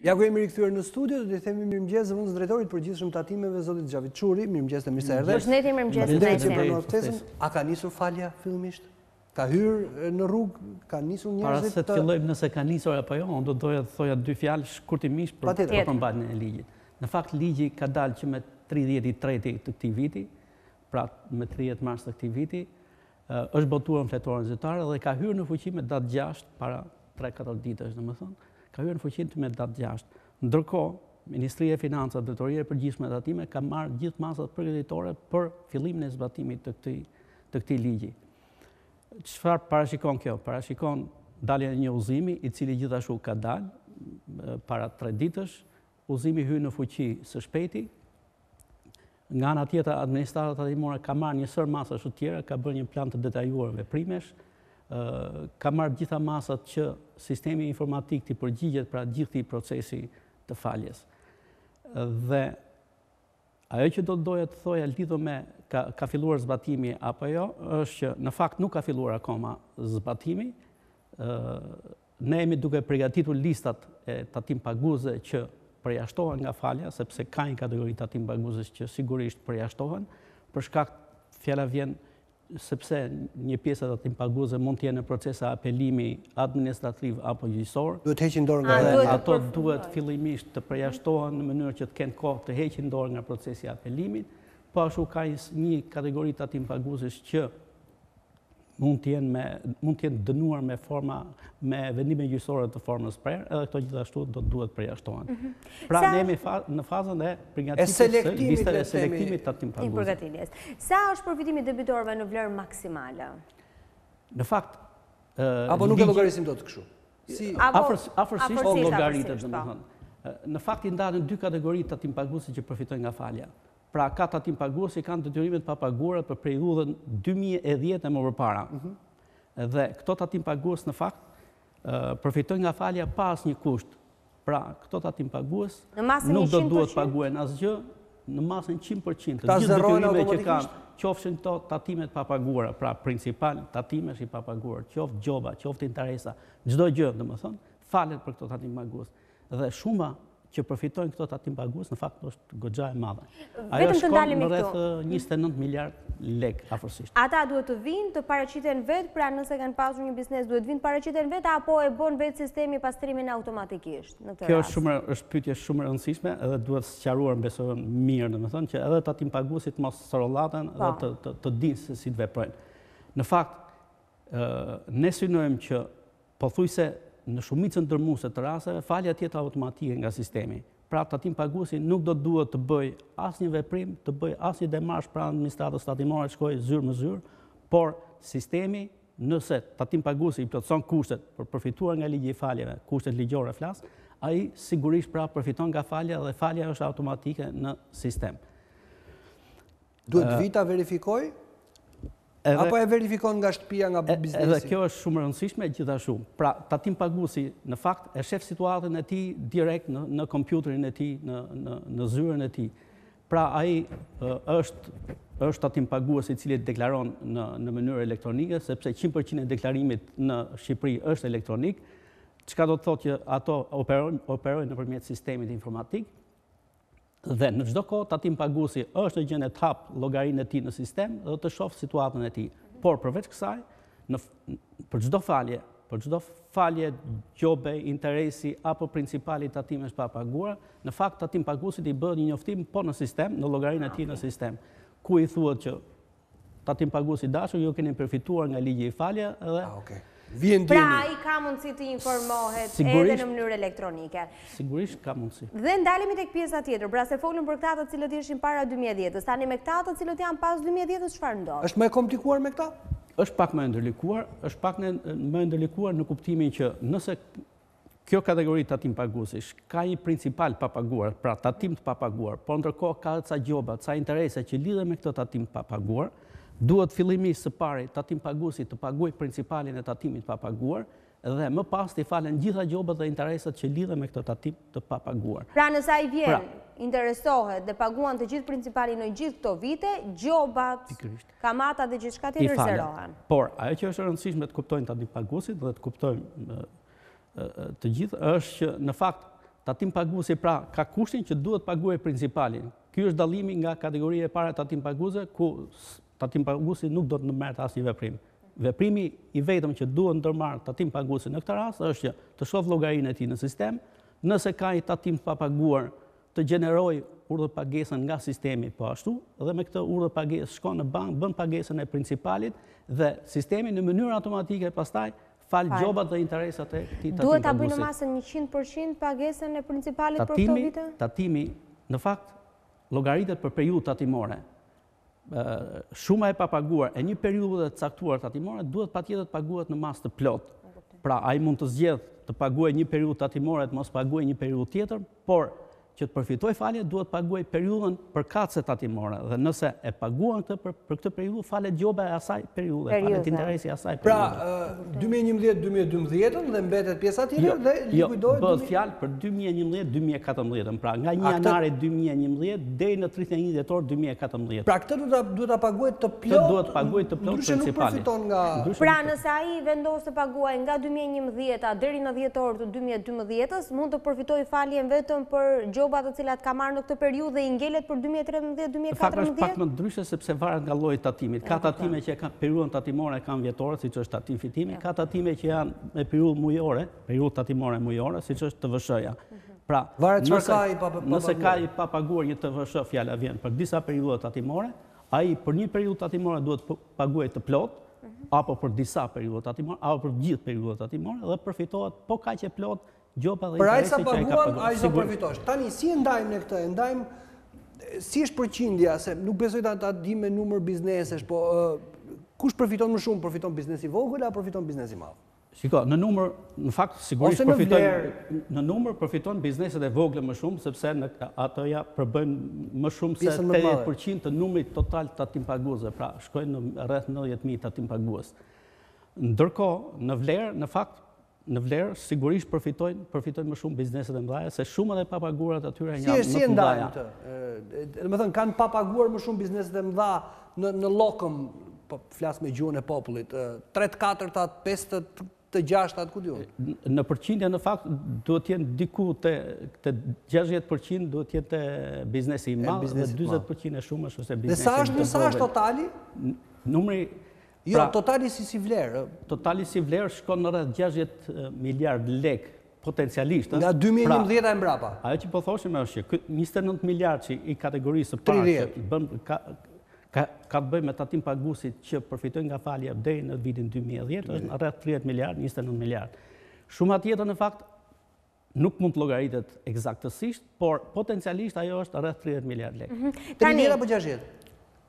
Ja ku jemi rikthyer në studio, do t'i themi mirëmëngjes zëvendës drejtorit përgjithshëm të tatimeve zotit Xhavit Çuri, mirëmëngjes të mirë se erdhe. Përshëndetje, mirëmëngjes. Faleminderit që pranove ftesën. A ka nisur falja fillimisht? Ka hyrë në rrugë, ka nisur njerëzit? Para se të fillojmë nëse ka nisur apo jo, unë do doja të thoja 2 fjalë shkurtimisht për përmbajtjen e ligjit. Në fakt ligji ka dalë që me 30/3 të këtij viti, pra me 30 mars të këtij viti, është botuar në fletoren zyrtare dhe ka hyrë në fuqi me datë 6 para 3-4 ditësh, domethënë. Ka hyrë në fuqi me datë 6. Ndërkohë, Ministria e Financave, Drejtoria e Përgjithshme e Tatimeve ka marrë gjithë masat përgatitore për fillimin e zbatimit të këtij ligji. Çfarë parashikon kjo? Parashikon daljen e një udhëzimi i cili gjithashtu ka dalë para 3 ditësh. Udhëzimi hyn në fuqi së shpejti. Nga ana tjetër, administrata tatimore ka marrë një sër masash të tjera, ka bërë një plan të detajuar veprimesh, ka marrë gjitha masat që sistemi informatik të përgjigjet pra gjithë këtij procesi të faljes. Dhe ajo që do të doja të thoja lidhur me ka filluar zbatimi apo jo, është që në fakt nuk ka filluar akoma zbatimi. Ne jemi duke përgatitur listat e tatim paguese që përjashtohen nga falja, sepse ka një kategori tatim paguesës që sigurisht përjashtohen, për shkak fjala vjen sepse një pjesë e tatim paguese mund të jenë në proces apelimi administrativ apo gjyqësor. Duhet heqin dorë nga ato duhet fillimisht të përjashtohen në mënyrë që të kenë kohë të heqin dorë nga procesi i apelimit, po ashtu ka një kategori tatim paguesësh që mund të jenë dënuar me vendime gjyqësore të formës prerë, edhe këto gjithashtu do duhet përjashtohen. Pra ne jemi në fazën e përgatitjes së listës së selektimit tatim pagues. Sa është përfitimi debitorëve në vlerë maksimale? Në fakt apo nuk e llogarisim dot kështu. Afërsisht llogaritet, domethënë. Në fakt i ndahen 2 kategori tatim paguese që përfitojnë nga falja. Pra ka tatim paguesi kanë detyrimet pa paguara për periudhën 2010 e më përpara. Dhe këto tatim pagues në fakt përfitojnë nga falja pa asnjë kusht. Pra këto tatim pagues nuk do duhet paguhen asgjë në masën 100%. Të gjithë detyrimet që kanë, qofshin këto tatimet pa paguara, pra principal tatimesh i pa paguar, qoftë gjoba, qoftë interesa, çdo gjë, domethënë, falet për këto tatim pagues. Dhe shuma që përfitojnë këto tatim pagues në fakt është goxha e madhe. Ajo shkon në rreth 29 miliard lek afërsisht. Ata duhet të vinë të paraqiten vetë, pra nëse kanë pasur një biznes duhet vinë të paraqiten vetë apo e bën vetë sistemi pastrimin automatikisht në këtë rast? Kjo është pyetje shumë e rëndësishme edhe duhet sqaruar besoj mirë, domethënë që edhe tatim paguesit mos sorollaten dhe të dinë se si të veprojnë. Në fakt ne synojmë që pothuajse në shumicën dërmuese të rasteve, falja tjetër automatike nga sistemi. Pra tatim paguesi nuk do duhet të bëj asnjë veprim, të bëj asnjë demarsh pranë administratës tatimore, shkojë zyrë më zyrë, por sistemi, nëse tatim paguesi i plotëson kushtet për përfituar nga ligji i faljeve, kushtet ligjore flas, ai sigurisht pra përfiton nga falja dhe falja është automatike në sistem. Duhet vita verifikoj? Apo e verifikon nga shtëpia, nga biznesi? Edhe kjo është shumë e rëndësishme gjithashtu. Pra, tatim paguesi në fakt e shef situatën e tij direkt në kompjuterin e tij, në zyrën e tij. Pra ai është tatim pagues i cili deklaron në mënyrë elektronike, sepse 100% e deklarimit në Shqipëri është elektronik, çka do të thotë që ato operojnë nëpërmjet sistemit informatik. Dhe në çdo kohë tatim paguesi është gjendë të hap llogarinë e tij në sistem dhe të shoh situatën e tij. Por përveç kësaj, për çdo falje, gjobe, interesi apo principali tatimesh pa paguar, në fakt tatim paguesit i bëhet një njoftim po në sistem, në llogarinë e tij në sistem, ku i thuhet që tatim paguesi dashur, ju keni përfituar nga ligji i falje dhe pra ai ka mundësi të informohet edhe në mënyrë elektronike. Sigurisht ka mundësi. Dhe ndalemi tek pjesa tjetër, pra se folëm për këta të cilët ishin para 2010-s, tani me këta të cilët janë pas 2010-s çfarë ndodh? Është më e komplikuar me këta? Është pak më e ndërlikuar, në kuptimin që nëse kjo kategori tatim paguesish ka një principal pa paguar, pra tatim të pa paguar, por ndërkohë ka ca gjoba, ca interese që lidhen me këtë tatim pa paguar, duhet fillimisht së pari tatim paguesi të paguajë principalin e tatimit pa paguar dhe më pas të falen gjitha gjobat dhe interesat që lidhen me këtë tatim të pa paguar. Pra nëse ai vjen, interesohet dhe paguan të gjithë principalin në gjithë këto vite, gjobat, kamatat dhe gjithçka tjetër zerohen. Por ajo që është e rëndësishme të kuptojnë tatim paguesit dhe të kuptojnë të gjithë është që në fakt tatim paguesi pra ka kushtin që duhet paguaj principalin. Ky është dallimi nga kategoria e parë e tatim paguese, ku tatim paguesi nuk do të merret asnjë veprim. Veprimi i vetëm që duhet ndërmarrë tatim paguesi në këtë rast është që të shoh llogarinë e tij në sistem, nëse ka një tatim të papaguar, të gjenerojë urdhër pagesën nga sistemi po ashtu, dhe me këtë urdhër pagesë shkon në bankë, bën pagesën e principalit dhe sistemi në mënyrë automatike pastaj fal gjobat dhe interesat e këtij tatim paguesi. Duhet ta bëjë në masën 100% pagesën e principalit për këto vite? Tatimi, në fakt, llogaritet për periudhë tatimore. Shuma e papaguar e një periudhe të caktuar tatimore duhet patjetër të paguhet në masë të plotë. Pra, ai mund të zgjedhë të paguajë një periudhë tatimore, të mos paguajë një periudhë tjetër, por që të përfitoj falje, duhet paguaj periudhën përkatëse tatimore. Dhe nëse e paguan këtë për këtë periudhë, falet gjoba e asaj periudhe, falet interesi asaj periudhe. Pra, 2011-2012 dhe mbetet pjesa tjetër dhe likuidohet... Bëhet fjalë për 2011-2014, pra nga 1 janari 2011 deri në 31 dhjetor 2014. Pra, këtë duhet ta paguajë të plot. Këtë duhet paguajë të plot principali. Ndryshe nuk përfiton nga... Pra, nëse ai vendos të paguajë nga 2011 deri në dhjetor të 2012-s, mund të përfitojë faljen vetëm për gjobat të cilat ka marrë në këtë periudhë dhe i ngelet për 2013-2014? Fakt është pak më ndryshe sepse varet nga lloji i tatimit. Ka tatime që kanë periudhën tatimore kanë vjetore, siç është tatim fitimi, ka tatime që janë me periudhë mujore, periudhë tatimore mujore, siç është TVSH-ja. Pra, nëse ka i papaguar një TVSH, fjala vjen për disa periudha tatimore, ai për një periudhë tatimore duhet paguajë të plot, apo për disa periudha tatimore, apo për gjithë periudhat tatimore dhe përfitohet po kaq e plot gjoba dhe interesi që ai ka paguar. Ai do përfitosh. Tani si e ndajmë ne këtë? E ndajmë si është përqindja, se nuk besoj ta di me numër biznesesh, po kush përfiton më shumë? Përfiton biznesi i vogël apo përfiton biznesi i madh? Shiko, në numër, në fakt sigurisht përfiton në numër përfiton bizneset e vogla më shumë sepse ato ja përbëjnë më shumë se 80% të numrit total tatim paguesve, pra shkojnë në rreth 90.000 tatim pagues. Ndërkohë, në vlerë sigurisht përfitojnë më shumë bizneset e mëdha se shumat e papaguarat atyre janë më të mëdha. Domethënë kanë papaguar më shumë bizneset e mëdha në llokëm, po flas me gjuhën e popullit, 3/4, 5/6, ku diun. Në përqindje në fakt duhet të jenë diku te 60% duhet të jetë biznesi i madh dhe 40% e shumës është biznesi i vogël. Dhe sa është totali? Numri Jo, totali si vlerë. Totali si vlerë shkon në rreth 60 miliard lek potencialisht. Nga 2011 e mbrapa. Ajo që po thoshim është që 29 miliard që i kategorisë së parë që bën ka të bëjë me tatim paguesit që përfitojnë nga falja deri në vitin 2010, është në rreth 30 miliard, 29 miliard. Shuma tjetër në fakt nuk mund të llogaritet eksaktësisht, por potencialisht ajo është rreth 30 miliard lek. 30 apo 60?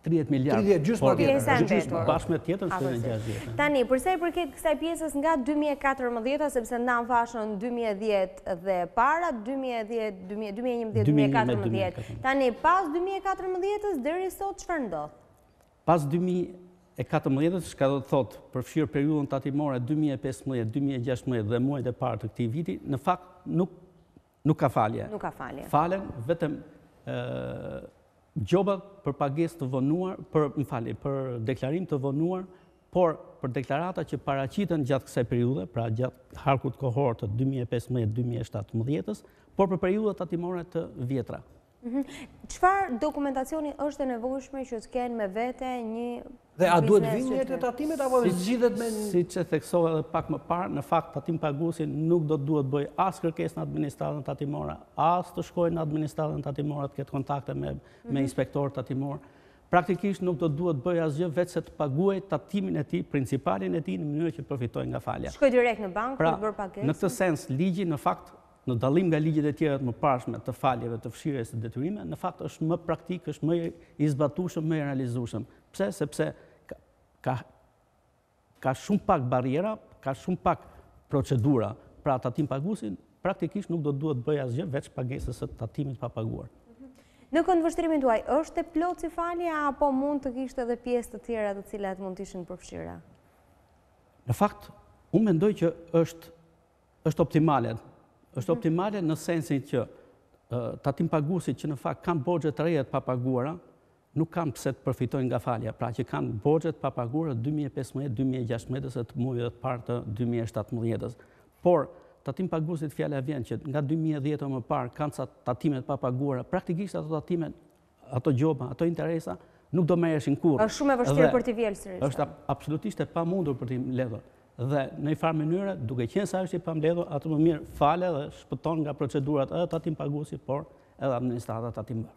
30 miliard. 30, gjysmë bashkë me tjetër shkojnë 60. Tani, përsa i përket kësaj pjesës nga 2014, sepse ndan fashën 2010 dhe para, 2011-2014. Tani, pas 2014-ës deri sot çfarë ndodh? Pas 2014-ës, çka do të thotë, përfshirë periudhën tatimore 2015, 2016 dhe muajt e parë të këtij viti, në fakt nuk ka falje. Nuk ka falje. Falen vetëm gjobat për pagesë të vonuar, për deklarim të vonuar, por për deklarata që paraqiten gjatë kësaj periudhe, pra gjatë harkut kohor të 2015-2017, por për periudhat tatimore të vjetra. Çfarë dokumentacioni është e nevojshme që të kenë me vete një Dhe a duhet vinë të tatimet apo zgjidhet me... Siç e theksova edhe pak më parë, në fakt tatim paguesi nuk do duhet bëj as kërkesë në administratën tatimore, as të shkojë në administratën tatimore të ketë kontakte me inspektor tatimor. Praktikisht nuk do duhet bëj asgjë veç se të paguaj tatimin e tij, principalin e tij në mënyrë që përfitojë nga falja. Shkoj direkt në bankë për të bërë pagesë. Në këtë sens, ligji në fakt në dallim nga ligjet e tjera më parshme të faljeve të fshirjes së detyrime, në fakt është më praktik, është më i zbatueshëm, më i realizueshëm. Pse? Sepse ka shumë pak barriera, ka shumë pak procedura. Pra tatim paguesi praktikisht nuk do duhet bëj asgjë veç pagesës së tatimit pa paguar. Në këndvështrimin tuaj, është e plot si falja apo mund të kishte edhe pjesë të tjera të cilat mund të ishin përfshira? Në fakt, unë mendoj që është optimale. Është optimale në sensin që tatim paguesit që në fakt kanë borxhe të reja të papaguara, nuk kanë pse të përfitojnë nga falja, pra që kanë borxhe të papaguara 2015-2016 të muajve të parë të 2017-s. Por tatim paguesit fjala vjen që nga 2010 më parë kanë sa tatimet pa paguara, praktikisht ato tatimet, ato gjoba, ato interesa nuk do merreshin kurrë. Është shumë e vështirë për t'i vjelë sërish. Është absolutisht e pamundur për t'i mbledhur. Dhe në një farë mënyrë, duke qenë sa është i pambledhur, atë më mirë fale dhe shpëton nga procedurat edhe tatim paguesi, por edhe administrata tatim bërë.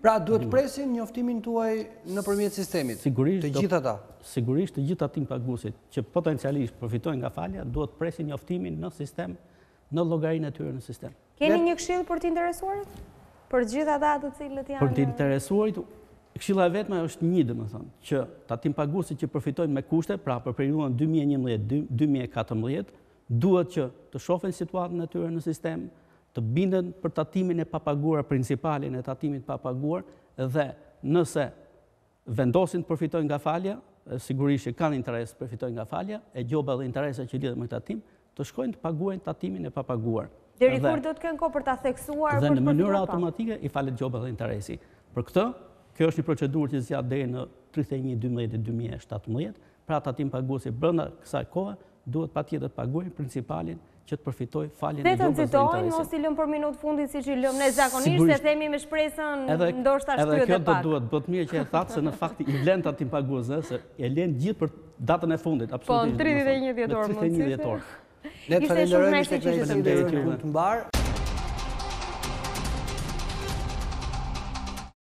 Pra duhet presin njoftimin tuaj nëpërmjet sistemit. Sigurisht, të gjithë ata. Sigurisht të gjithë tatim paguesit që potencialisht përfitojnë nga falja, duhet presin njoftimin në sistem, në llogarinë e tyre në sistem. Keni një këshill për të interesuarit? Për të gjithë ata të cilët janë... Për të interesuarit, këshilla e vetme është një, domethënë, që tatim paguesit që përfitojnë me kushte, pra për periudhën 2011-2014, duhet që të shohin situatën e tyre në sistem, të binden për tatimin e papaguar, principalin e tatimit papaguar, dhe nëse vendosin të përfitojnë nga falja, sigurisht që kanë interes të përfitojnë nga falja, e gjoba dhe interesa që lidhen me tatim, të shkojnë të paguajnë tatimin e papaguar. Deri kur do të kenë kohë për ta theksuar dhe në mënyrë automatike i falet gjoba dhe interesi. Për këtë, kjo është një procedurë që zgjat deri në 31/12/2017, pra tatim paguesi brenda kësaj kohe duhet patjetër të paguajnë principalin që të përfitoj faljen e gjobës dhe interesi. Mos i lëm për minutë fundit siç i lëm ne zakonisht, se themi me shpresën ndoshta shtyhet edhe e pak. kjo do duhet mirë që e thatë se në fakt i vlen tatim paguesi, se e lën gjithë për datën e fundit, absolutisht. Po, 31 dhjetor. Ne të falenderojmë të mbar.